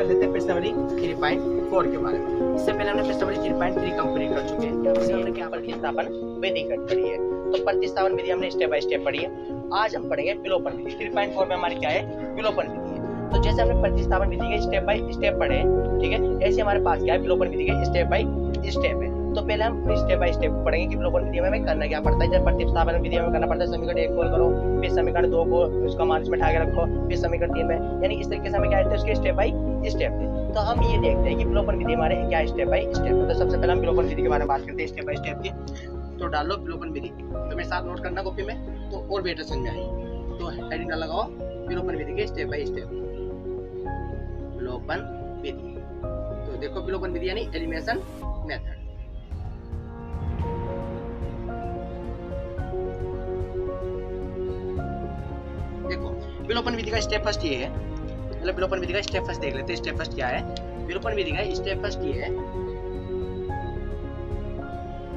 लेते हैं page number 3.4 के बारे में। इससे पहले हमने पेज नंबर 3.3 कंप्लीट कर चुके हैं। हमने क्या प्रतिस्थापन विधि पढ़ी है, तो प्रतिस्थापन विधि हमने स्टेप बाय स्टेप पढ़ी है। आज हम पढ़ेंगे विलोपन विधि। 3.4 में हमारी क्या है, विलोपन विधि है। तो जैसे हमने प्रतिस्थापन विधि के स्टेप बाय स्टेप पढ़े, ठीक है, ऐसे हमारे पास क्या है, विलोपन विधि के स्टेप बाय स्टेप है। तो पहले हम स्टेप बाय स्टेप पढ़ेंगे कि विलोपन विधि में हमें करना क्या पड़ता है। जब प्रतिस्थापन विधि में करना पड़ता है, समीकरण 1 को करो, फिर समीकरण 2 को उसका मान इसमें उठा के रखो, फिर समीकरण 3 में, यानी इस तरीके से हमें क्या है, उसके स्टेप बाय स्टेप है। तो हम ये देखते हैं कि विलोपन विधि हमारे क्या स्टेप बाय स्टेप है। तो सबसे पहले हम विलोपन विधि के बारे में बात करते हैं स्टेप बाय स्टेप की। तो डाल लो विलोपन विधि, तो मेरे साथ नोट करना कॉपी में, तो और बेटर समझ में आएगी। तो हेडिंग डाल लगाओ विलोपन विधि के स्टेप बाय स्टेप। विलोपन विधि, तो देखो विलोपन विधि यानी एलिमिनेशन मेथड। देखो विलोपन विधि का स्टेप फर्स्ट ये है, मतलब विलोपन विधि का स्टेप फर्स्ट देख लेते हैं। स्टेप फर्स्ट क्या है, विलोपन विधि का स्टेप फर्स्ट ये है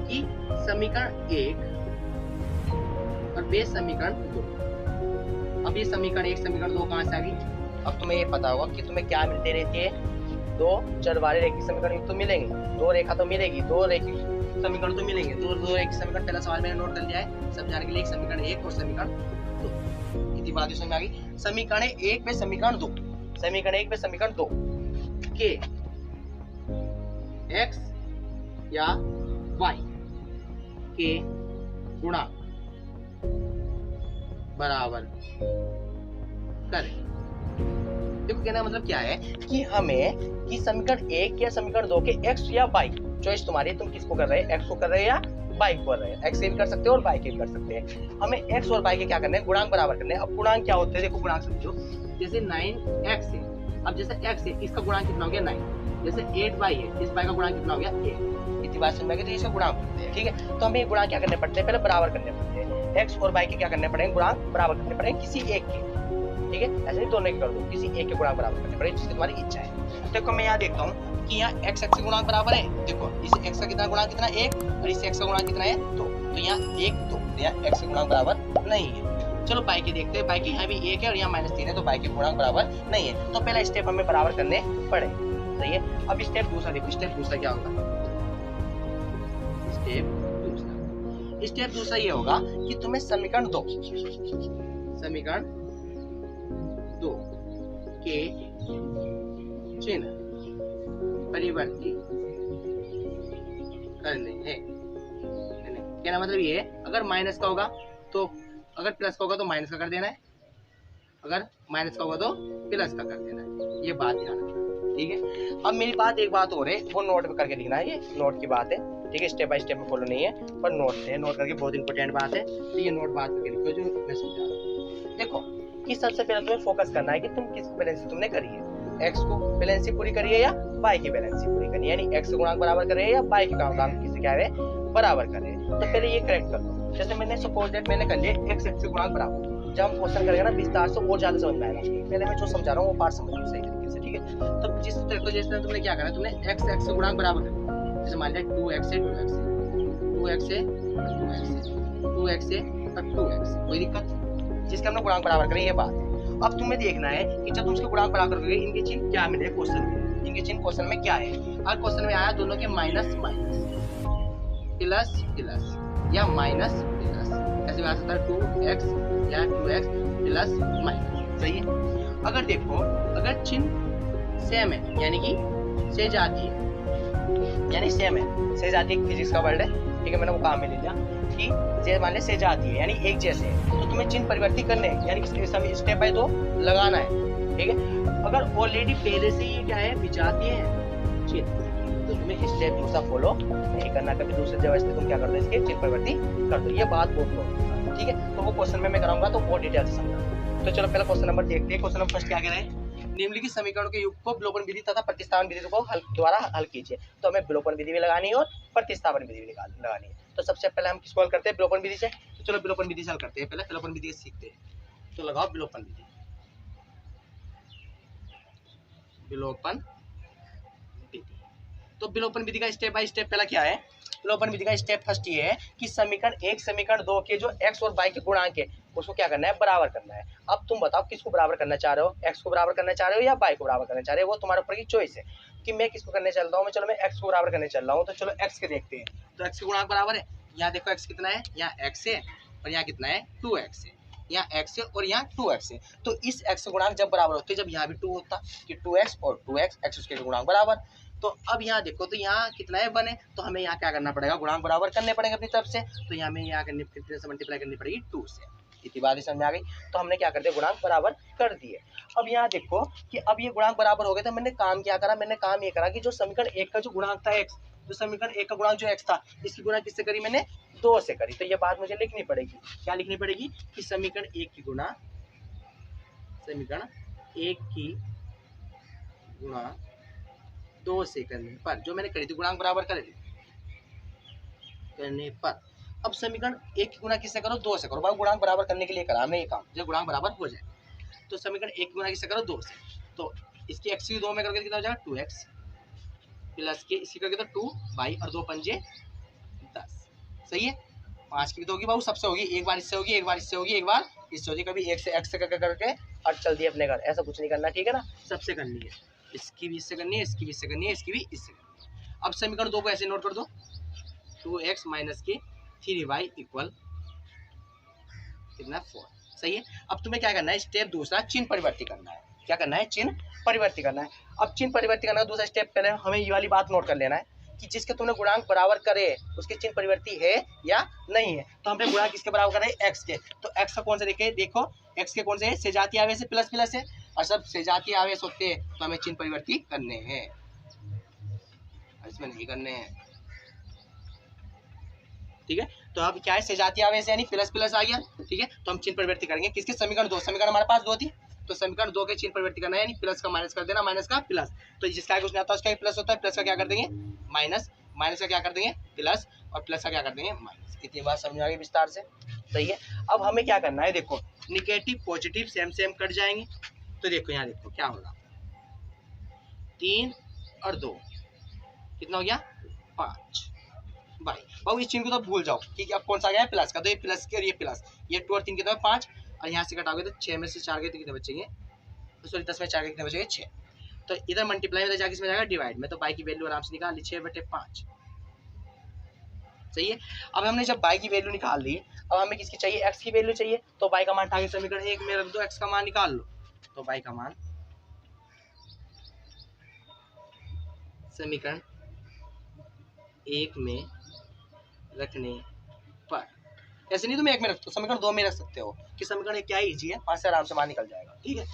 कि समीकरण 1 और बेस समीकरण 2। अब ये समीकरण 1 समीकरण 2 कहां से आ गई। अब तुम्हें ये पता होगा कि तुम्हें क्या मिलते रहते हैं, दो चर वाले रेखीय समीकरण तो मिलेंगे, दो रेखा तो मिलेगी, दो रेखीय समीकरण तो मिलेंगे। दो रेखीय समीकरण पहला सवाल मैंने नोट कर लिया है समझाने के लिए, एक समीकरण 1 और समीकरण 2। इतनी बात समझ में आ गई। समीकरण 1 में समीकरण 2, समीकरण 1 में समीकरण 2 के x या y के गुणांक बराबर करें। देखो कहना मतलब क्या है कि हमें कि समीकरण 1 या समीकरण 2 के x या y, चॉइस तुम्हारी, तुम किसको कर रहे हैं, x को कर रहे हैं या y को कर रहे हैं। x के भी कर सकते हो और y के भी कर सकते हैं। हमें x और y के क्या करने हैं, गुणांक बराबर करने हैं। अब गुणांक क्या होते हैं, देखो गुणांक समझो। जैसे 9x है, अब जैसे x है, इसका गुणांक कितना हो गया 9। जैसे 8y है, इस y का गुणांक कितना हो गया 8। इतनी बात समझ में आ गई। तो इसका गुणांक होते हैं, ठीक है। तो हमें गुणांक क्या करने पड़ते हैं, पहले बराबर करने पड़ते हैं। x और y के क्या करने पड़ेंगे, गुणांक बराबर करने पड़ेंगे किसी एक के, ठीक है। ऐसे नहीं दोनों के कर दो, किसी एक के गुणांक बराबर करने पड़ेंगे जिसकी तुम्हारी इच्छा है। देखो मैं यहाँ देखता हूँ कि यहाँ x के गुणांक बराबर है। देखो इस x का कितना गुणांक कितना 1 और इस x का गुणांक कितना है 2। तो यहाँ 1 2, यहाँ x के गुणांक बराबर नहीं है। चलो y के देखते हैं, y के यहाँ भी 1 है और यहाँ -3 है, तो y के गुणांक बराबर नहीं है। तो पहला स्टेप हमें बराबर करने पड़े, सही है। अब स्टेप दूसरा देखो, स्टेप दूसरा क्या होगा, स्टेप दूसरा ये होगा कि तुम्हें समीकरण 2 के चिन्ह परिवर्तित करने हैं। कहना मतलब ये है, अगर माइनस का होगा तो, अगर प्लस का होगा तो माइनस का कर देना है, अगर माइनस का होगा तो प्लस का कर देना है। ये बात ध्यान रखना, ठीक है। अब मेरी बात एक बात और है, वो नोट में करके लिखना है, ये नोट की बात है, ठीक है। स्टेप बाय स्टेप में फॉलो नहीं है, पर नोट है, नोट करके बहुत इंपॉर्टेंट बात है। तो ये नोट बात करके लिखो जो मैं समझा रहा हूँ। देखो कि सबसे पहले तुम्हें फोकस करना है कि तुम किस बैलेंस तुमने करी है, x को बैलेंस पूरी करी है या y की बैलेंस पूरी करी है, यानी x के गुणांक बराबर कर रहे हैं या y के गुणांक किससे क्या है बराबर कर रहे हैं। तो पहले ये करेक्ट कर दो। जैसे मैंने सपोज दैट मैंने कर लिया x के गुणांक बराबर। जब हम क्वेश्चन करेंगे ना विस्तार से और ज्यादा समझ में आएगा। पहले मैं जो समझा रहा हूँ वो पार्ट समझो सही तरीके से, ठीक है। तो जिस तरह को जैसे तुमने क्या करना, तुमने x के गुणांक बराबर कर दिया। जैसे मान लिया 2x है 2x है 2x है 2x है 2x है 2x, कोई दिक्कत, जिसके हमने गुणांक बराबर करे, ये बात है। अब तुम्हें देखना है कि जब तुम उसके गुणांक बराबर करोगे इनके चिन्ह क्या मिले क्वेश्चन में, इनके चिन्ह क्वेश्चन में क्या है। अगर क्वेश्चन में आया दोनों के माइनस माइनस, प्लस प्लस या माइनस प्लस, ऐसे बात होता है 2x या 2x प्लस माइनस, सही है। अगर देखो अगर चिन्ह सेम है, यानी कि से जाती है, यानी सेम है, से जाती है फिजिक्स का वर्ड है, ठीक है, मैंने वो काम में ले लिया कि जे माने से जाती है यानी एक जैसे है, तो तुम्हें चिन्ह परिवर्तित करने हैं, यानी स्टेप बाय 2 लगाना है, ठीक है। अगर ऑलरेडी पहले से ही क्या है विजाती है चिन्ह, तो तुम्हें स्टेप दूसरा फॉलो नहीं करना। कभी दूसरे जगह से तुम क्या कर दो, इसके चिन्ह परिवर्तित कर दो। ये बात बहुत, ठीक है। तो वो क्वेश्चन में मैं कराऊंगा तो बहुत डिटेल से समझा। तो चलो पहला क्वेश्चन नंबर देखते हैं। क्वेश्चन नंबर फर्स्ट क्या कह रहे हैं, निम्नलिखित समीकरणों के योग को विलोपन विधि तथा प्रतिस्थापन विधि को द्वारा हल कीजिए। तो हमें विलोपन विधि भी लगानी है और प्रतिस्थापन विधि भी लगानी है। तो सबसे पहले हम किसको हल करते हैं, विलोपन विधि से। तो चलो विलोपन विधि से हल करते हैं, पहले विलोपन विधि सीखते हैं। तो लगाओ विलोपन विधि, विलोपन विधि। तो विलोपन विधि का स्टेप बाय स्टेप पहला क्या है, विलोपन विधि का स्टेप फर्स्ट ये है कि समीकरण 1 समीकरण 2 के जो x और y के गुणांक है उसको क्या करना है, बराबर करना है। अब तुम बताओ किसको बराबर करना चाह रहे हो, x को बराबर करना चाह रहे हो या y को बराबर करना चाह रहे हो, वो तुम्हारे ऊपर की चॉइस है कि मैं किसको करने चल रहा हूँ। चलो मैं x को बराबर करने चल रहा हूँ, तो चलो x के देखते हैं। तो x के गुणांक बराबर है, यहाँ देखो x कितना है, यहाँ x है और यहाँ कितना है 2x है, यहाँ x है और यहाँ 2x है। तो इस x के गुणांक जब बराबर होते जब यहाँ भी 2 होता कि 2x और 2x x उसके गुणांक बराबर। तो अब यहाँ देखो तो यहाँ कितना है 1 है, तो हमें यहाँ क्या करना पड़ेगा, गुणांक बराबर करने पड़ेंगे अपनी तरफ से। तो यहाँ में यहाँ करनी से मल्टीप्लाई करनी पड़ेगी 2 से। इतनी बात समझ में आ गई। तो हमने क्या कर दिया, गुणांक बराबर कर दिए। अब यहाँ देखो कि अब ये गुणांक बराबर हो गए, तो मैंने काम क्या करा, मैंने काम ये करा कि जो समीकरण 1 का जो गुणांक था x, जो समीकरण 1 का गुणांक जो x था, इसकी गुणा किससे करी, मैंने 2 से करी। तो ये बात मुझे लिखनी पड़ेगी, क्या लिखनी पड़ेगी कि समीकरण 1 की गुणा, समीकरण 1 की गुणा 2 से करने पर, जो मैंने करी थी गुणांक बराबर करने पर। अब समीकरण 1 की गुणा किससे करो, 2 से करो। भाई गुणांक बराबर करने के लिए करा हमने ये काम, जब गुणांक बराबर हो जाए तो समीकरण 1 की गुणा किससे करो, 2 से। तो इसकी x की 2 में करके कितना हो जाएगा 2x प्लस के इसकी करके तो 2y और 2 पंजे 10। सही है। 5 की तो होगी बाबू, सबसे होगी, एक बार इससे होगी, एक बार इससे होगी, एक बार इससे होगी। कभी 1 से x से करके और चल दिए अपने घर, ऐसा कुछ नहीं करना, ठीक है ना। सबसे करनी है, इसकी भी इससे करनी है, इसकी भी इससे करनी है, इसकी भी इससे करनी है। अब समीकरण 2 को ऐसे नोट कर दो, 2x माइनस के 3y इक्वल कितना 4। सही है। अब तुम्हें क्या करना है, स्टेप दूसरा चिन्ह परिवर्तित करना है। क्या करना है, चिन्ह परिवर्तित करना है। अब चिन्ह परिवर्तित करना है, दूसरा स्टेप पहले हमें ये वाली बात नोट कर लेना है कि जिसके तुमने गुणांक बराबर करे उसके चिन्ह परिवर्ती है या नहीं है। तो हमने गुणांक किसके बराबर करे, x के। तो x का कौन से देखे, देखो x के कौन से सजातीय आवेश से प्लस प्लस है, और सब सजातीय आवेश होते हैं तो हमें चिन्ह परिवर्ती करने हैं, इसमें नहीं करने हैं। ठीक है। तो अब क्या है, सजातीय आवेश यानी प्लस प्लस आ गया। ठीक है। तो हम चिन्ह परिवर्ती करेंगे किसके, समीकरण 2, समीकरण हमारे पास 2 थी, तो समीकरण 2 के चिन्ह परिवर्ती करना है, यानी प्लस का माइनस कर देना, माइनस का प्लस। तो जिसका कुछ नहीं आता उसका प्लस होता है, प्लस का क्या कर देंगे माइनस, माइनस का क्या कर देंगे प्लस, और प्लस का क्या कर देंगे माइनस। इतनी बात समझ आ गई विस्तार से। सही है। अब हमें क्या करना है, देखो negative positive same same cut जाएंगे। तो देखो यहाँ देखो क्या होगा, 3 और 2 कितना हो गया 5। भाई बाबू इस चिन्ह को तो भूल जाओ कि अब कौन सा आ गया है, प्लस का। तो ये प्लस के और ये प्लस, ये 2 और 3 कितना है 5, और यहाँ से घटाओगे तो 6 में से 4 गए तो कितने बचेंगे, सॉरी 10 में 4 के कितने बचेंगे 6। तो इधर मल्टीप्लाई में जाके इसमें जाएगा डिवाइड में, तो बाई की वैल्यू आराम से निकाल ली 6/5। सही है। अब हमने जब बाई की वैल्यू निकाल ली, अब हमें किसकी चाहिए, एक्स की वैल्यू चाहिए। तो बाई का मान उठा के समीकरण 1 में रख दो, एक्स का मान निकाल लो। तो बाई का मान समीकरण 1 में रखने पर, ऐसे नहीं तुम 1 में रख दो, समीकरण 2 में रख सकते हो कि समीकरण 1 क्या है, इजी है, 5 से आराम से मान निकल जाएगा। ठीक है।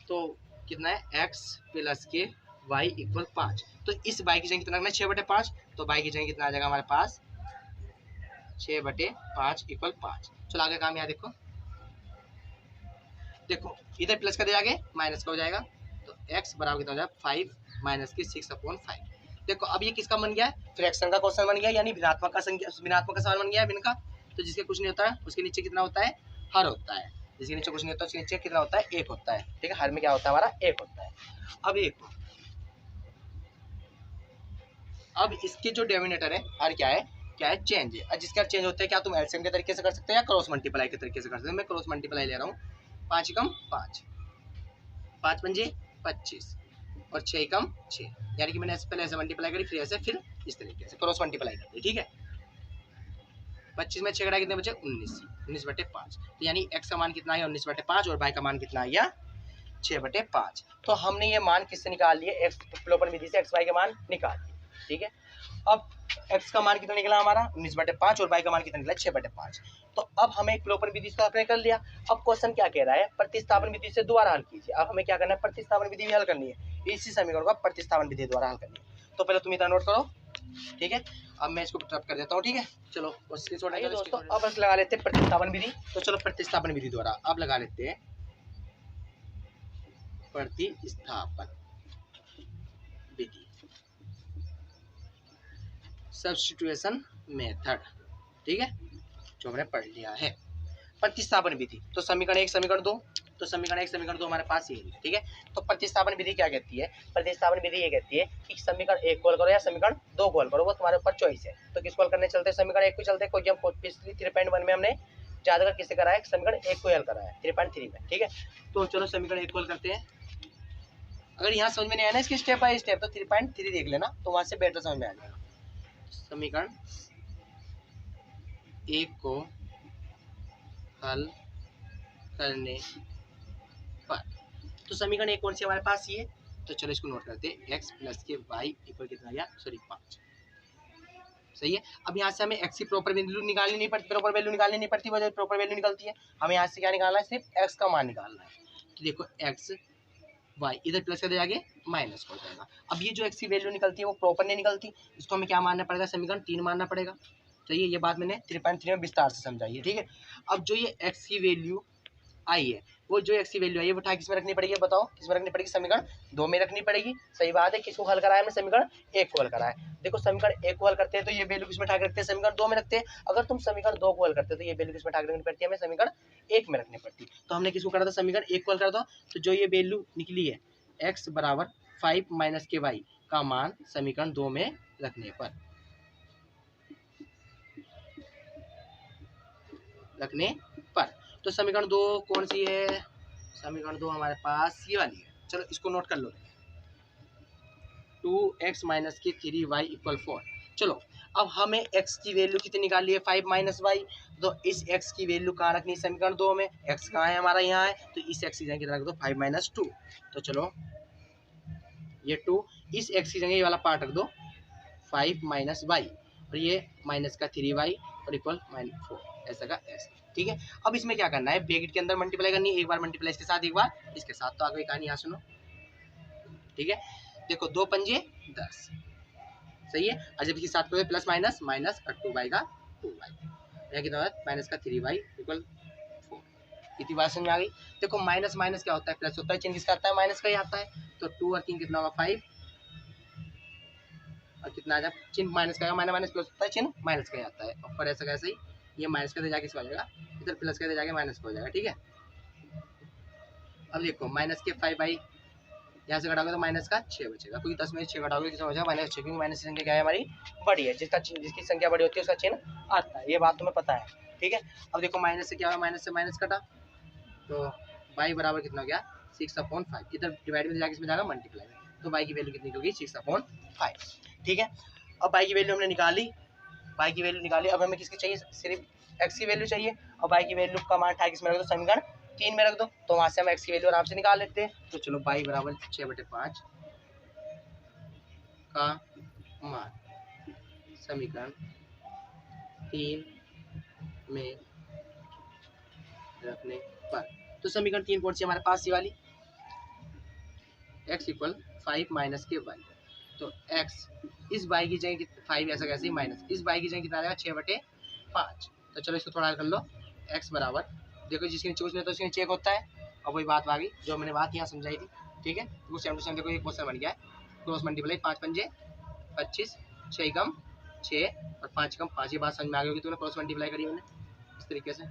तो कितना है x प्लस के y इक्वल 5। तो इस y की जगह कितना रखना है 6/5, तो y की जगह कितना आ जाएगा हमारे पास 6/5 इक्वल 5। चलो आगे काम यहाँ देखो, देखो इधर प्लस का दे आगे माइनस का हो जाएगा, तो x बराबर कितना हो जाएगा 5 माइनस के 6/5। देखो अब ये किसका बन गया है, फ्रैक्शन का क्वेश्चन बन गया, यानी भिन्नात्मक का संख्या, भिन्नात्मक का सवाल बन गया है भिन्न का। तो जिसके कुछ नहीं होता है उसके नीचे कितना होता है, हर होता है। जिसके नीचे कुछ नहीं होता उसके नीचे कितना होता है, 1 होता है। ठीक है। हर में क्या होता है हमारा 1 होता है। अब एक, अब इसके जो डिनोमिनेटर है हर क्या है चेंज है। और जिसका चेंज होता है, क्या तुम एलसीएम के तरीके से कर सकते हो या क्रॉस मल्टीप्लाई के तरीके से कर सकते हो। मैं क्रॉस मल्टीप्लाई ले रहा हूँ, 5 कम 5, 5 पंजे 25 और 6 कम 6, यानी कि मैंने पहले ऐसे मल्टीप्लाई करी, फिर ऐसे, फिर इस तरीके से क्रॉस मल्टीप्लाई करते। ठीक है। 25 में 6 घटा कितने बचे 19/5। तो यानी x का मान कितना है 19/5 और y का मान कितना है 6/5। तो हमने ये मान किससे निकाल लिए, एक्स विलोपन विधि से xy के मान निकाल लिए। ठीक है। अब x का मान कितना निकला हमारा 19/5 और y का मान कितना निकला 6/5। तो अब हमें विलोपन विधि से अप्लाई कर लिया। अब क्वेश्चन क्या कह रहा है, प्रतिस्थापन विधि से दोबारा हल कीजिए। अब हमें क्या करना है, प्रतिस्थापन विधि भी हल करनी है, इसी समीकरण का प्रतिस्थापन विधि द्वारा हल करनी है। तो पहले तुम इतना नोट करो। ठीक है। अब मैं इसको ड्रॉप कर देता हूँ। ठीक है। चलो दोस्तों अब लगा लेते हैं प्रतिस्थापन विधि। तो चलो प्रतिस्थापन विधि द्वारा अब लगा लेते हैं प्रतिस्थापन विधि, सब्स्टिट्यूशन मेथड। ठीक है, जो हमने पढ़ लिया है। प्रतिस्थापन विधि, तो समीकरण 1 समीकरण 2, तो समीकरण 1 समीकरण 2 हमारे पास ये है। ठीक है। तो प्रतिस्थापन विधि क्या कहती है, प्रतिस्थापन विधि ये कहती है कि समीकरण 1 को हल करो या समीकरण 2 को हल करो, वो तुम्हारे ऊपर चॉइस है। तो किसको हल करने चलते हैं, समीकरण 1 को चलते हैं, क्योंकि हम पिछली 3.1 में हमने ज्यादा किससे करा है, समीकरण 1 को हल करा है 3.3 में। ठीक है, तो चलो समीकरण 1 को हल करते हैं। अगर यहाँ समझ में नहीं आया ना इसके स्टेप बाय स्टेप तो 3.3 देख लेना, तो वहां से बेटर समझ में आ जाएगा। समीकरण 1 को हल करने पर, तो समीकरण 1 कौन सी हमारे पास ये, तो चलो इसको नोट करते हैं, x प्लस के y इक्वल कितना आया, सॉरी 5। सही है। अब यहाँ से हमें x की प्रॉपर वैल्यू निकालनी नहीं पड़ती, प्रॉपर वैल्यू निकालनी नहीं पड़ती, वो जो प्रॉपर वैल्यू निकलती है। हमें यहाँ से क्या निकालना है, सिर्फ x का मान निकालना है। तो देखो x y इधर प्लस कर दे, आगे माइनस हो जाएगा। अब ये जो x की वैल्यू निकलती है वो प्रॉपर नहीं निकलती, इसको हमें क्या मानना पड़ेगा, समीकरण 3 मानना पड़ेगा। तो ये बात मैंने 3.3 में विस्तार से समझाई है। ठीक है, अब जो ये x की वैल्यू आई है, वो जो x की वैल्यू आई है वो उठा किस में रखनी पड़ेगी, बताओ किस में रखनी पड़ेगी, समीकरण 2 में रखनी पड़ेगी। सही बात है, किसको हल कराया हमने, समीकरण 1 को हल कराया। देखो समीकरण 1 को हल करते हैं तो ये वैल्यू किस में उठा के रखते हैं, समीकरण 2 में रखते हैं। अगर तुम समीकरण 2 को हल करते हो तो ये वैल्यू किस में उठा के रखनी पड़ती है, हमें समीकरण 1 में रखनी पड़ती। तो हमने किसको करा था, समीकरण 1 को हल करा था। तो जो ये वैल्यू निकली है x बराबर 5 माइनस के y का मान समीकरण 2 में रखने पर तो समीकरण 2 कौन सी है, समीकरण 2 हमारे पास ये वाली है। चलो इसको नोट कर लो, 2x माइनस के 3y इक्वल 4। चलो अब हमें x की वैल्यू कितनी निकाली है, 5 माइनस y। तो इस x की वैल्यू कहाँ रखनी है, समीकरण 2 में। x कहाँ है हमारा, यहाँ है, तो इस x की जगह कितना रख दो, 5 माइनस 2। तो चलो ये 2, इस x की जगह ये वाला पार्ट रख दो 5 माइनस y, और ये माइनस का 3y और इक्वल -4, ऐसा का ऐसा। ठीक है, अब इसमें क्या करना है, ब्रैकेट के अंदर मल्टीप्लाई करनी है, एक बार मल्टीप्लाई इसके साथ, एक बार इसके साथ। तो आगे कहानी यहाँ सुनो। ठीक है, देखो 2 पंजे 10, सही है। और जब इसके साथ करोगे प्लस माइनस, माइनस और 2y का 2y, यहाँ कितना होता है, माइनस का 3y इक्वल 4। इतनी बात समझ में आ गई। देखो माइनस माइनस क्या होता है, प्लस होता है, चिन्ह किसका आता है, माइनस का ही आता है। तो 2 और 3 कितना होगा, 5, और कितना आ जाए, चिन्ह माइनस का, माइनस माइनस प्लस होता है, चिन्ह माइनस का ही आता है। और पर ऐसा कैसे ही, ये माइनस का दे जाके इसको आ जाएगा, इधर प्लस का दे जाके माइनस का हो जाएगा। ठीक है, अब देखो माइनस के 5y यहाँ से घटाओगे तो माइनस का 6 बचेगा, क्योंकि 10 में 6 घटाओगे कितना हो जाएगा, माइनस 6, क्योंकि माइनस की संख्या क्या है हमारी, बड़ी है। जिसकी संख्या बड़ी होती है उसका चिन्ह आता है, ये बात तुम्हें पता है। ठीक है, अब देखो माइनस से क्या हुआ, माइनस से माइनस कटा, तो y बराबर कितना हो गया, 6/5। इधर डिवाइड में जाके इसमें जाएगा मल्टीप्लाई में, तो y की वैल्यू कितनी होगी, 6/5। ठीक है, अब y की वैल्यू हमने निकाली, y की वैल्यू निकाली। अब हमें किसकी चाहिए, सिर्फ x की वैल्यू चाहिए। और y की वैल्यू का मान उठा किसमें रख दो, समीकरण 3 में रख दो, तो वहां से हम x की वैल्यू आराम से निकाल लेते हैं। तो चलो y बराबर 6/5 का मान समीकरण 3 में रखने पर, तो समीकरण 3 कौन सी हमारे पास, ये वाली, x इक्वल 5 माइनस के y। तो x इस y की जगह 5, ऐसा कैसे, माइनस इस y की जगह कितना आ जाएगा, 6/5। तो चलो इसको थोड़ा हल कर लो, x बराबर, देखो जिसके नीचे कुछ नहीं तो उसके नीचे एक होता है। और वही बात आ गई जो मैंने बात यहाँ समझाई थी। ठीक है, वो सेम टू सेम देखो, ये क्वेश्चन बन गया है, क्रॉस मल्टीप्लाई, 5 पंजे 25, 6 कम 6 और 5 कम 5, ये बात समझ में आ गई होगी, तूने क्रॉस मल्टीप्लाई करी मैंने इस तरीके से।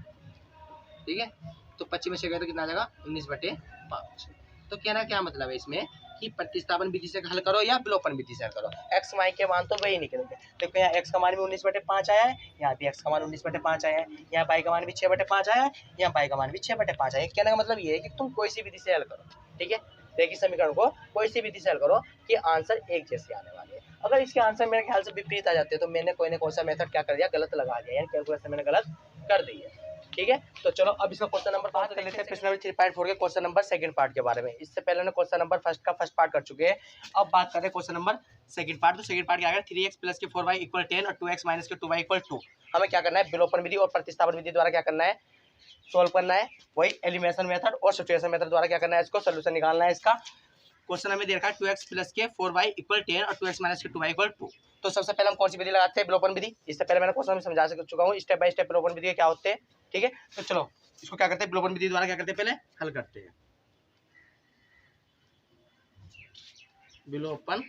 ठीक है, तो 25 में 6 गए तो कितना आ जाएगा, 19/5। तो कहना क्या मतलब है इसमें, कि प्रतिस्थापन विधि से हल करो या विलोपन विधि से हल करो, x y के मान तो वही निकलेंगे। देखो यहाँ x का मान भी 19/5 आया है, यहाँ भी x का मान 19/5 आया है, यहाँ y का मान भी 6/5 आया है, यहाँ y का मान भी 6/5 आया है। कहने का मतलब ये है कि तुम कोई सी विधि से हल करो, ठीक है, देखिए समीकरण को कोई सी विधि से हल करो कि आंसर एक जैसे आने वाले हैं। अगर इसके आंसर मेरे ख्याल से विपरीत आ जाते हैं तो मैंने कोई ना कोई सा मेथड क्या कर दिया, गलत लगा दिया, यानी कैलकुलेशन मैंने गलत कर दी है। ठीक है, तो चलो अब इसका क्वेश्चन नंबर बात कर लेते हैं, प्रश्न नंबर 3.4 के क्वेश्चन नंबर सेकंड पार्ट के बारे में। इससे पहले ने क्वेश्चन नंबर फर्स्ट पार्ट कर चुके हैं, अब बात कर रहे हैं क्वेश्चन नंबर सेकंड पार्ट। तो सेकंड पार्ट क्या है, 3x प्लस के 4y इक्वल 10 और 2x माइनस के 2y इक्वल 2। हमें क्या करना है, विलोपन विधि और प्रतिस्थापन विधि द्वारा क्या करना है, सोल्व करना है। वही एलिमिनेशन मेथड और सब्स्टिट्यूशन मेथड द्वारा क्या करना है, इसको सोल्यूशन निकालना है। इसका क्वेश्चन हमें दे रखा है 2x प्लस के 4y इक्वल 10 और 2x माइनस के 2y इक्वल 2। तो सबसे पहले हम कौन सी विधि लगाते हैं, विलोपन विधि। इससे पहले मैंने क्वेश्चन में समझा चुका हूँ स्टेप बाय स्टेप विलोपन विधि क्या होते हैं। ठीक है, तो चलो इसको क्या करते हैं, विलोपन विधि द्वारा क्या करते हैं, पहले हल करते हैं। विलोपन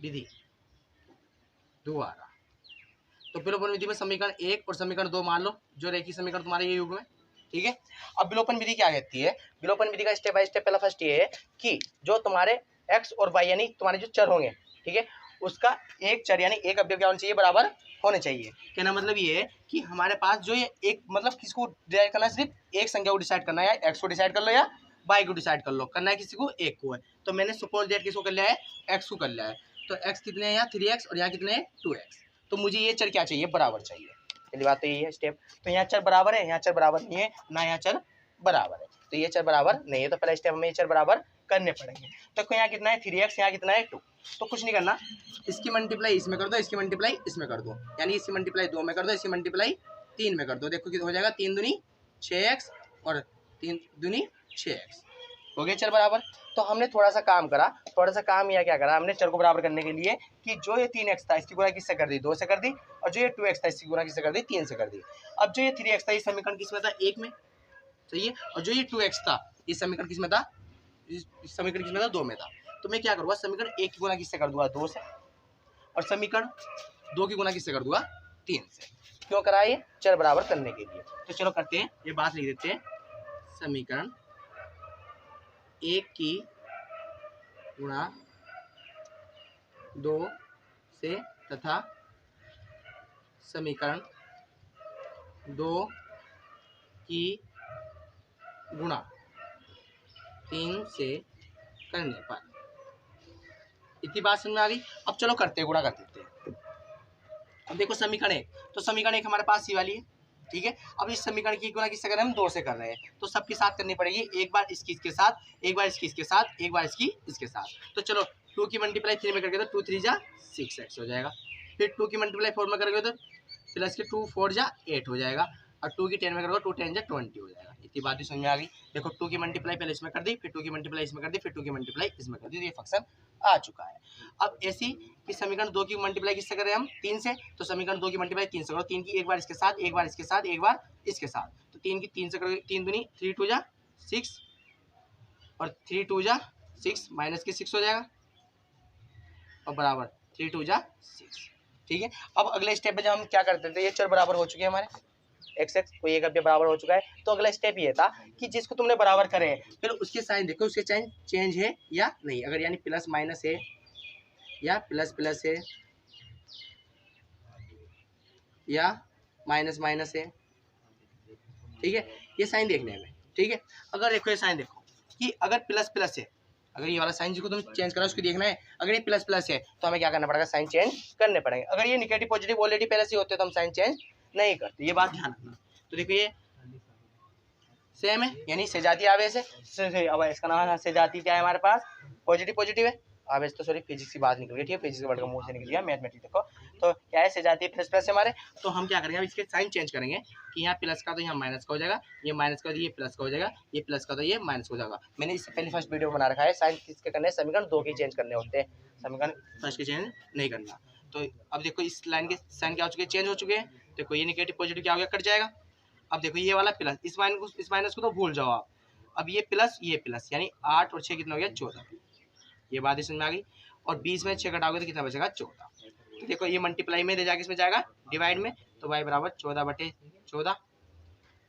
विधि द्वारा, तो विलोपन विधि में समीकरण 1 और समीकरण 2 मान लो, जो रेखीय समीकरण तुम्हारे ये युग में। ठीक है, अब विलोपन विधि क्या कहती है, विलोपन विधि का स्टेप बाय स्टेप पहला फर्स्ट ये है कि जो तुम्हारे x और y यानी तुम्हारे जो चर होंगे, ठीक है, उसका एक चर यानी एक अवयव क्या होना चाहिए, बराबर होने चाहिए। कहना मतलब ये है कि हमारे पास जो ये एक मतलब किसको डिसाइड करना है, सिर्फ एक संख्या को डिसाइड करना है, या एक्स को डिसाइड कर लो या वाई को डिसाइड कर लो, करना है किसी को एक को है। तो मैंने सपोज दैट किसको कर लिया है, एक्स को कर लिया है। तो एक्स कितने हैं यहाँ 3x और यहाँ कितने हैं 2x। तो मुझे ये चर क्या चाहिए, बराबर चाहिए। पहली बात तो यही है स्टेप। तो यहाँ चर बराबर है, यहाँ चर बराबर नहीं है, ना यहाँ चर बराबर है, तो ये चर बराबर नहीं है। तो पहला स्टेप हमें ये चर बराबर करने पड़ेंगे। तो यहाँ कितना है 3x, यहाँ कितना है 2। तो कुछ नहीं करना, इसकी मल्टीप्लाई इसमें कर दो, इसकी मल्टीप्लाई इसमें कर दो, यानी इसकी मल्टीप्लाई 2 में कर दो, इसकी मल्टीप्लाई 3 में कर दो। देखो कितना हो जाएगा, 3 दूनी 6x और 3 दूनी 6x, हो गया चर बराबर। तो हमने थोड़ा सा काम करा, थोड़ा सा काम यह क्या करा हमने चर को बराबर करने के लिए कि जो ये 3x था इसकी गुणा किससे कर दी, 2 से कर दी, और जो ये 2x था इसकी गुणा किससे कर दी, 3 से कर दी। अब जो ये 3x था इस समीकरण किसमें था, 1 में, सही है। और जो ये 2x था इस समीकरण किसमें था, इस समीकरण किसमें था, 2 में था। तो मैं क्या करूँगा, समीकरण 1 की गुणा किससे कर दूंगा, 2 से, और समीकरण 2 की गुणा किससे कर दूंगा, 3 से। क्यों करा ये, चर बराबर करने के लिए। तो चलो करते हैं, ये बात लिख देते हैं, समीकरण 1 की गुणा 2 से तथा समीकरण 2 की गुणा 3 से करने पर। इतनी बात समझ में आ गई। अब चलो करते हैं, गुणा कर देते हैं। अब देखो समीकरण 1, तो समीकरण 1 हमारे पास सी वाली है, ठीक है। अब इस समीकरण की गुणा किससे कर रहे हैं, हम 2 से कर रहे हैं, तो सबके साथ करनी पड़ेगी, एक बार इसकी इसके साथ, एक बार इसकी इसके साथ, एक बार इसकी इसके साथ। तो चलो 2 की मल्टीप्लाई 3 में करके तो 2 3 जा 6x हो जाएगा। फिर 2 की मल्टीप्लाई 4 में करोगे तो प्लस के 2 4 जा 8 हो जाएगा, और 2 की 10 में करोगे 2 10 जा 20 हो जाएगा। इतनी बात भी समझ में आ गई। देखो 2 की मल्टीप्लाई पहले इसमें कर दी, फिर 2 की मल्टीप्लाई इसमें कर दी, फिर 2 की मल्टीप्लाई इसमें कर दी, तो ये फंक्शन आ चुका है। अब ऐसी कि समीकरण 2 की मल्टीप्लाई किससे करें हम, 3 से, तो समीकरण 2 की मल्टीप्लाई 3 से करो, 3 की एक बार इसके साथ, एक बार इसके साथ, एक बार इसके साथ, तो 3 की 3 से करोगे, 3 दूनी 3 2 जा 6 और 3 2 जा 6 माइनस के 6 हो जाएगा, और बराबर 3 2 जा 6, ठीक है। अब अगले स्टेप पे जब हम क्या करते थे, ये चर बराबर हो चुके हैं हमारे, एक्स एक्स को ये कब बराबर हो चुका है, तो अगला स्टेप ये था कि जिसको तुमने बराबर करे फिर उसके साइन देखो, उसके साइन चेंज है या नहीं, अगर यानी प्लस माइनस है या प्लस प्लस है या माइनस माइनस है, ठीक है, ये साइन देखने में, ठीक है। अगर देखो ये साइन देखो कि अगर प्लस प्लस है, अगर ये वाला साइन जिसको तुम चेंज करा उसको देखना है, अगर ये प्लस प्लस है तो हमें क्या करना पड़ेगा, साइन चेंज करने पड़ेंगे। अगर ये निगेटिव पॉजिटिव ऑलरेडी पहले से होते तो हम साइन चेंज नहीं करते, ये बात ध्यान रखना। तो देखो ये सेम है, यानी सजातीय आवेश है। अब इसका नाम सजातीय क्या है हमारे पास, पॉजिटिव पॉजिटिव है आवेश, तो सॉरी फिजिक्स की बात निकल गई, ठीक है, फिजिक्स के वर्ड का मुंह से निकल गया, मैथमेटिक्स देखो। तो क्या है, सजातीय प्लस प्लस है हमारे, तो हम क्या करेंगे, अब इसके साइन चेंज करेंगे कि यहाँ प्लस का तो यहाँ माइनस का हो जाएगा, ये माइनस का तो ये प्लस का हो जाएगा, ये प्लस का तो ये माइनस हो जाएगा। मैंने इससे पहले फर्स्ट वीडियो बना रखा है, साइन किसके करने, समीकरण 2 के चेंज करने होते हैं, समीकरण फर्स्ट के चेंज नहीं करना। तो अब देखो इस लाइन के साइन क्या हो चुके हैं, चेंज हो चुके हैं। देखो ये निगेटिव पॉजिटिव क्या हो गया, कट जाएगा। अब देखो ये वाला प्लस, इस माइनस को तो भूल जाओ आप। अब ये प्लस यानी 8 और 6 कितना हो गया, 14, ये बात समझ में आ गई। और 20 में 6 घटाओगे तो कितना बचेगा, 14। तो देखो ये मल्टीप्लाई में दे जाके इसमें जाएगा डिवाइड में, तो y बराबर 14/14,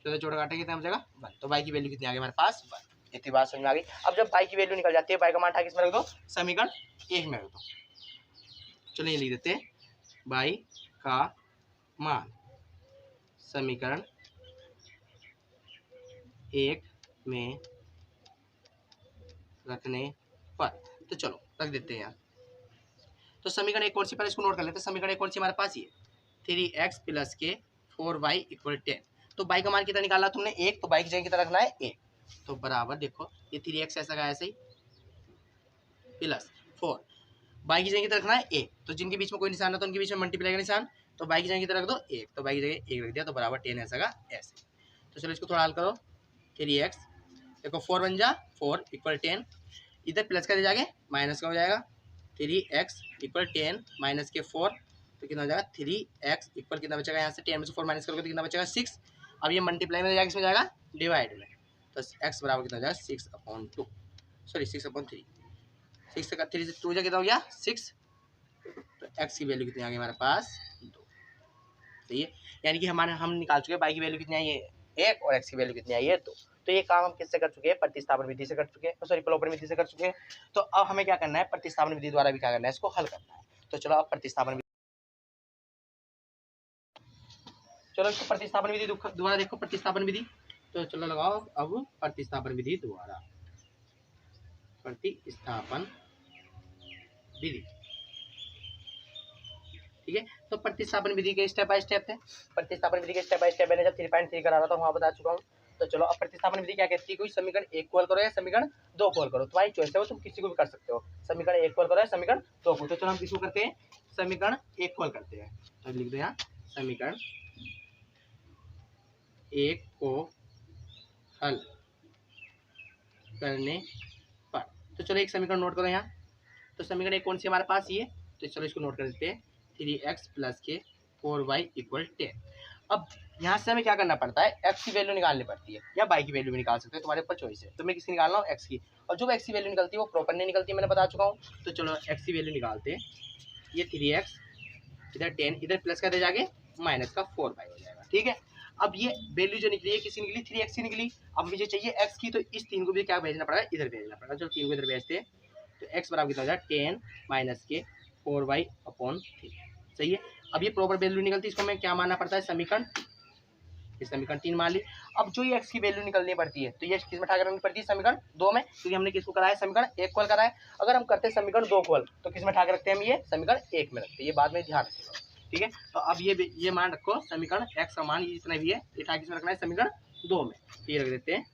14 काटे कितना बचेगा 1, तो y की वैल्यू कितनी आ गई हमारे पास 1। इतनी बात समझ में आ गई। अब जब y की वैल्यू निकल जाती है, y का मान उठा किसमें रख दो, समीकरण 1 में रख दो। चलो ये लिख देते हैं, y का मान समीकरण 1 में रखने पर, तो चलो रख देते हैं यार। तो समीकरण एक कौन सी, पहले इसको नोट कर लेते हैं। समीकरण एक कौन सी हमारे पास ही है, 3x प्लस के 4y = 10। तो y का मान कितना निकाला तुमने 1, तो y की जगह कितना रखना है 1, तो बराबर देखो ये 3x ऐसा का ऐसे ही प्लस 4, y की जगह कितना रखना है 1, तो जिनके बीच में कोई निशान है तो उनके बीच में मल्टीप्लाई का निशान, तो y की जगह कितना रख दो 1, तो y की जगह 1 रख दिया, तो बराबर 10 ऐसा का ऐसे। तो चलो इसको थोड़ा हल करो, 3x देखो 4 बन जा 4 = 10, इधर प्लस का दे जाके माइनस का हो जाएगा, 3x = 10 माइनस के 4, तो कितना हो जाएगा 3x = कितना बचेगा, यहाँ से 10 में से 4 माइनस करोगे तो कितना बचेगा 6। अब ये मल्टीप्लाई में जाके इसमें जाएगा डिवाइड में, तो x बराबर कितना हो जाएगा 6/2, सॉरी 6/3, 6 का 3 से 2 जा कितना हो गया 6, तो x की वैल्यू कितनी आ गई हमारे पास 2। सही है, यानी कि हम निकाल चुके हैं y की वैल्यू कितनी आई है 1 और x की वैल्यू कितनी आई है 2। तो ये काम हम किससे कर चुके हैं, प्रतिस्थापन विधि से कर चुके हैं, सॉरी प्लॉपन विधि से कर चुके हैं। तो अब हमें क्या करना है, प्रतिस्थापन विधि द्वारा भी क्या करना है, इसको हल करना है। तो चलो अब प्रतिस्थापन चलो इसको प्रतिस्थापन विधि दोबारा देखो, प्रतिस्थापन विधि। तो चलो लगाओ अब प्रतिस्थापन विधि दोबारा, प्रतिस्थापन विधि। ठीक है, तो प्रतिस्थापन विधि के स्टेप बाय स्टेप थे। प्रतिस्थापन विधि के स्टेप बाय स्टेप मैंने जब 3.3 करा रहा था वहां बता चुका हूँ। तो चलो अब प्रतिस्थापन विधि क्या कहती है, कोई समीकरण एक को हल करो या समीकरण दो को हल करो, तुम्हारी चॉइस है वो, तुम किसी को भी कर सकते हो। समीकरण एक को हल करो या समीकरण दो को। तो चलो हम किसको करते हैं, समीकरण एक को हल करते हैं। तो लिख दो यहाँ समीकरण एक को हल करने पर। तो चलो एक समीकरण नोट करो यहाँ। तो समीकरण एक कौन सी हमारे पास ये, तो चलो इसको नोट कर देते हैं, 3x + के 4y = 10। अब यहाँ से हमें क्या करना पड़ता है, x की वैल्यू निकालनी पड़ती है या y की वैल्यू भी निकाल सकते हो, तुम्हारे ऊपर चॉइस है। तो मैं किसकी निकाल रहा हूँ, x की। और जो x की वैल्यू निकलती है वो प्रॉपर नहीं निकलती, मैंने बता चुका हूँ। तो चलो x की वैल्यू निकालते हैं। ये 3x इधर 10, इधर प्लस कर दे जाके माइनस का 4y हो जाएगा। ठीक है, अब ये वैल्यू जो निकली है किसी निकली, 3x की निकली। अब मुझे चाहिए x की, तो इस 3 को भी क्या भेजना पड़ेगा, इधर भेजना पड़ेगा। चलो 3 को इधर भेजते हैं। तो x बराबर कितना हो जाएगा, 10 - के 4y/3। सही है। अब ये प्रॉपर वैल्यू निकलती है, इसको हमें क्या मानना पड़ता है, समीकरण, ये समीकरण 3 मान ली। अब जो ये x की वैल्यू निकलनी पड़ती है, तो ये किस में ठाकर रखनी पड़ती है, समीकरण 2 में, क्योंकि हमने किसको कराया, समीकरण 1 को हल कराया। अगर हम करते समीकरण 2 को हल, तो किस में ठाकर रखते हैं हम, ये समीकरण 1 में रखते हैं। ये बाद में ध्यान रखिएगा। ठीक है, तो अब ये मान रखो, समीकरण x का मान जितना भी है ये किस में रखना है, समीकरण 2 में। तो ये रख देते हैं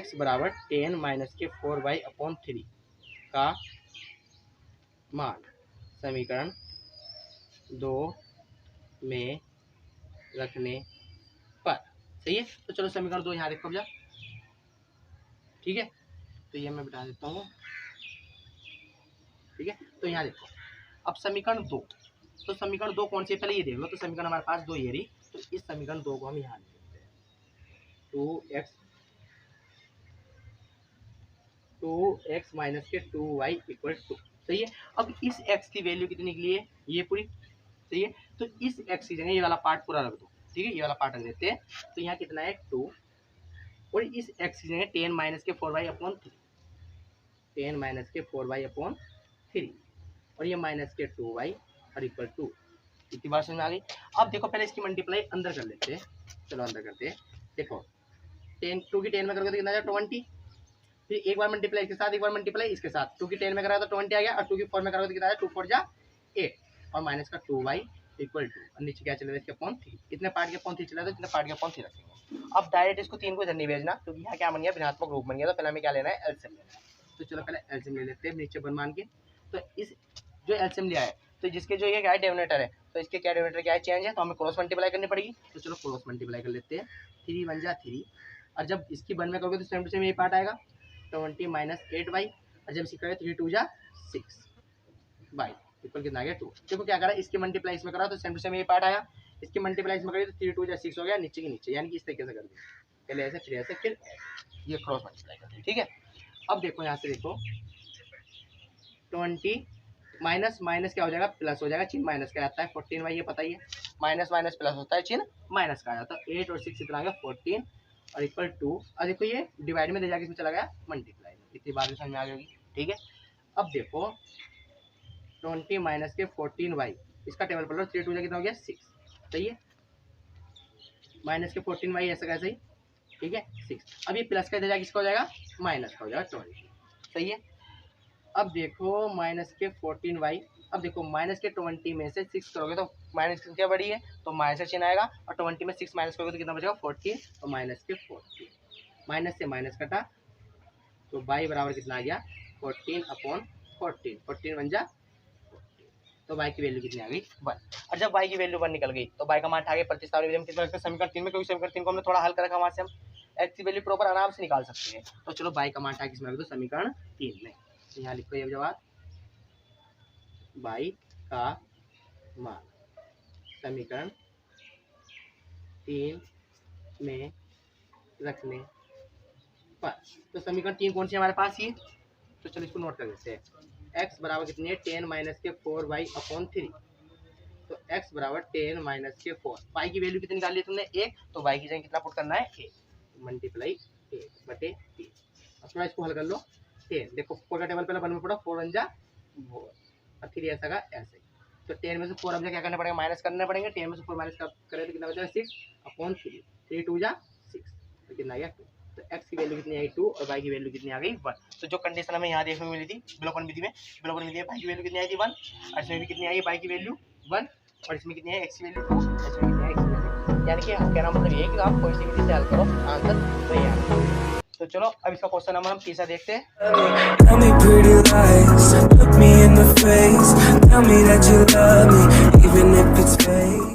x बराबर 10 - के 4y/3 का मान समीकरण 2 में रखने पर। सही है, तो चलो समीकरण 2 यहाँ देखो भैया। ठीक है, तो ये मैं बिठा देता हूँ। ठीक है, तो यहाँ देखो अब समीकरण 2, तो समीकरण 2 कौन सी है, पहले ये देख लो। तो समीकरण हमारे पास 2 ये रही, तो इस समीकरण 2 को हम यहाँ लिख देते हैं, 2x - के 2y = 2। सही है, अब इस x की वैल्यू कितनी निकली है, ये पूरी। सही है, तो इस x की जगह ये वाला पार्ट पूरा रख दो। ठीक है, ये वाला पार्ट रख देते हैं। तो यहाँ कितना है, 2, और इस x की जगह 10 - के 4y/3, 10 - के 4y/3, और ये माइनस के 2y और इक्वल टू। इतनी बात समझ में आ गई। अब देखो पहले इसकी मल्टीप्लाई अंदर कर लेते हैं। चलो अंदर करते हैं। देखो 10 2 की 10 में करोगे तो कितना आ जाएगा, 20। फिर एक बार मल्टीप्लाई इसके साथ, एक बार मल्टीप्लाई इसके साथ। 2 की 10 में करोगे तो 20 आ गया, और 2 की 4 में करोगे तो कितना आ जाएगा, 2 4 जा 8, और माइनस का 2y = 2, और नीचे क्या चलेगा, इसके अपॉन 3। इतने पार्ट के अपॉन 3 चला, तो इतने पार्ट के अपॉन 3 रखेंगे। अब डायरेक्ट इसको 3 को इधर नहीं भेजना, क्योंकि यहाँ क्या बन गया, ऋणात्मक रूप बन गया। तो पहले हमें क्या लेना है, एलसीएम लेना है। तो चलो पहले एलसीएम ले लेते हैं नीचे 1 मान के। तो इस जो एलसीएम लिया है, तो जिसके जो ये क्या है, डिनोमिनेटर है, तो इसके क्या डिनोमिनेटर क्या है, चेंज है, तो हमें क्रॉस मल्टीप्लाई करनी पड़ेगी। तो चलो क्रॉस मल्टीप्लाई कर लेते हैं। 3 1 जा 3, और जब इसकी 1 में करोगे तो सेम टू सेम ये पार्ट आएगा, 20 - 8y, और जब इसकी करोगे 3 2 जा 6y इक्वल कितना आ गया, 2। देखो क्या करा, इसके मल्टीप्लाई इसमें करा तो सेम टू सेम ये पार्ट आया, इसके मल्टीप्लाई इसमें करी तो 3 2 जा 6 हो गया, नीचे की नीचे, यानी कि इस तरीके से कर दिया, पहले ऐसे फिर ऐसे फिर ऐसे, ये क्रॉस मल्टीप्लाई कर दिया। ठीक है, अब देखो यहाँ से देखो 20 माइनस माइनस क्या हो जाएगा, प्लस हो जाएगा, चिन्ह माइनस का आता है, 14y, ये पता ही है, माइनस माइनस प्लस होता है, चिन्ह माइनस का आ जाता है। 8 और 6 इतना आ गया 14 और इक्वल टू, और देखो ये डिवाइड में दे जाके इसमें चला गया मल्टीप्लाई में। इतनी बात समझ में आ गई। ठीक है, अब देखो 20 - के 14y, इसका टेबल पढ़ लो, 3 2 कितना हो गया 6। सही है, माइनस के 14y ऐसा कैसे ही। ठीक है 6, अब ये प्लस का दे जाके किसका हो जाएगा, माइनस का हो जाएगा 20। सही है, अब देखो माइनस के 14y, अब देखो माइनस के 20 में से 6 करोगे तो माइनस की संख्या बड़ी है, तो माइनस का चिन्ह आएगा, और 20 में 6 माइनस करोगे तो कितना बचेगा, 14, तो माइनस के 14, माइनस से माइनस कटा, तो y बराबर कितना आ गया, 14/14, 14 बन जा 14, तो y की वैल्यू कितनी आ गई, 1। और जब y की वैल्यू 1 निकल गई, तो y का मान आगे प्रतिस्थापन विधि में कितना रखते हैं, समीकरण 3 में, क्योंकि समीकरण 3 को हमने थोड़ा हल कर रखा, वहां से हम x की वैल्यू प्रॉपर आराम से निकाल सकते हैं। तो चलो y का मान आगे किसमें रख दो, समीकरण 3 में। तो यहाँ लिखो ये जवाब, y का मान समीकरण 3 में रखने पर। तो समीकरण 3 कौन सी हमारे पास, ये, तो चलो इसको नोट कर देते हैं। x बराबर कितनी है, 10 - के 4y/3, तो x बराबर 10 - के 4, y की वैल्यू कितनी निकाल ली तुमने, 1, तो y की जगह कितना पुट करना है, 1, मल्टीप्लाई 1/3। अब थोड़ा इसको हल कर लो। 10 देखो 4 का टेबल पहले 1 में पढ़ो, 4 1 जा 4, और 3 ऐसा का ऐसे। तो 10 में से 4 अब क्या करना पड़ेगा, माइनस करना पड़ेगा। 10 में से 4 माइनस करें तो कितना बचेगा 6/3, 3 2 जा 6, तो कितना आ गया 2। तो x की वैल्यू कितनी आई 2 और y की वैल्यू कितनी आ गई 1। तो जो कंडीशन हमें यहाँ देखने को मिली थी विलोपन विधि में, विलोपन विधि में y की वैल्यू कितनी आई थी 1, और इसमें भी कितनी आई y की वैल्यू 1, और इसमें कितनी है x की वैल्यू 2, इसमें कितनी है x की वैल्यू। यानी कि कहना मतलब ये है कि आप कोई सी विधि से हल करो आंसर वही आएगा। तो चलो अब इसका क्वेश्चन नंबर हम तीसरा देखते हैं। Tell me pretty lies, look me in the face, tell me that you love me, even if it's fake.